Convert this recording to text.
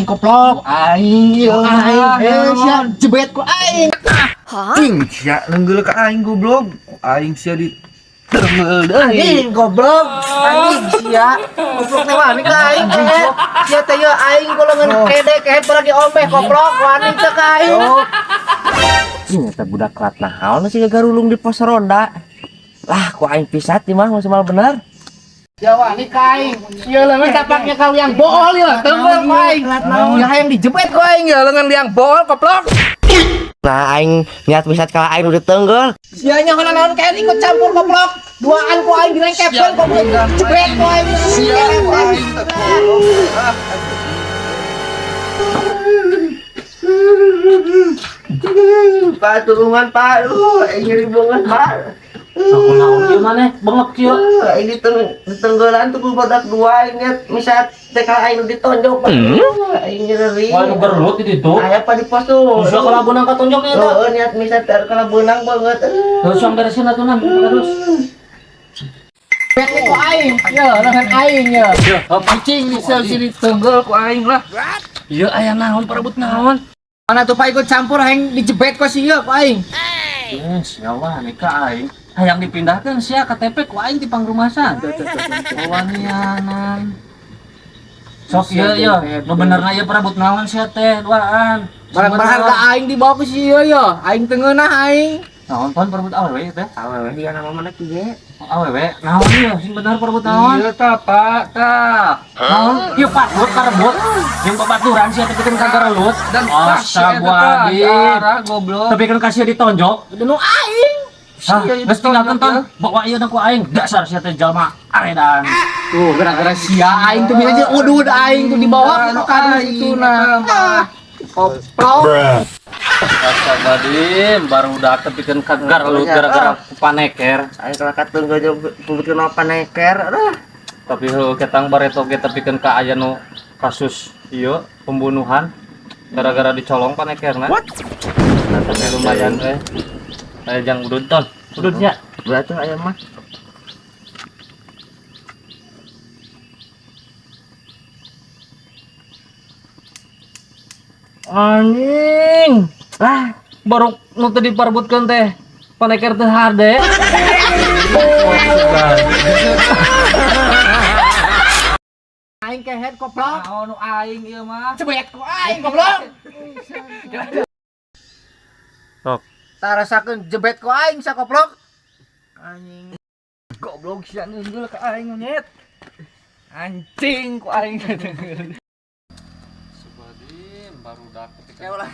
aing koplok. Aing Sia jebet ku aing. Ting sia leungeul ka aing goblok. Aing sia di termel deui. Anjing goblok. Anjing sia. Goblok teh wani ka aing teh. Sia teh yeuh aing golongan kede kehet lagi omeh koplok wani teh ka aing. Ini teh budak kelat naon sih garulung di pos ronda. Lah ku aing pisat di mah masih mal bener. Ya wani ka aing. Sia leungeun tapaknya ka liang bool ya teumbel ku aing. Ya hayang dijebet ku aing ya leungeun liang bool koplok. Nah aing niat pisat ka aing udah teunggel. Sia nya heula naon kayak ikut campur koplok. Duaan ku aing direngkepkeun koplok. Jebet ku aing. Sia aing teh Pak turungan Pak, ini ribungan Pak. Aku naon ieu maneh bengek kieu. Ini tenggelan tuh badak dua ingat misal TK aing ditonjok Pak. Aing nyeri. Wah nu gerulut di ditu. Aya Pak di pos tuh. Bisa kalabunan katonjok ieu teh. Niat misal kalabeunang banget. Terus yang beresin atuh terus. jebet ku aing. Ya leungeun aing ya. Pancing bisa sini tenggel ku aing lah. Ieu aya naon parebut naon? Mana tuh Pak ikut campur hayang dijebet ku sia ku aing. Sia wah nika aing. Hayang dipindahkeun sia KTP ku aing di pangrumasan. Wanianan. Sok ieu nu benerna ieu parebut naon sia teh duaan. Barang-barang ka aing dibawa ku sia ya. Aing teu ngeunah aing. Naon pon parebut awewe teh? Awewe dia nama mana kieu? Awewe naon ieu sing bener parebut naon? Iya tah Pak tah. Naon? Ieu patut parebut. Jeung babaturan sia teh pikeun kagarelut. Dan Astagfirullahaladzim. goblok. Tapi kan kasih ditonjok. Udah nu aing. Hah, geus tinggalkeun ton. Bawa ieu ku aing. Dasar sia teh jalma aredan. Tuh gara-gara sia aing tuh bisa aja udud aing tuh dibawa ke kardus itu nah. Koplok. Astagfirullahaladzim, baru udah tepikeun kagarelut gara-gara paneker. Aing kalau katung gak pembuktian apa neker. Tapi heuh ketang bareto ge tepikeun ka aya nu kasus ieu pembunuhan gara-gara dicolong panekerna. Nah, tapi lumayan aya jang udud ton. Ududnya. Berarti aya mah. Anjing. Baru nu teu diparebutkeun teh paneker teh harde. Aing kehet koplok. Nu aing ieu mah. Cebet ku aing koplok. Sok. Tak rasakeun jebet ku aing sa koplok. Anjing. Goblok sia neunggel ka aing nyet. Anjing ku aing. Subadim baru udah ketika Ya ulah.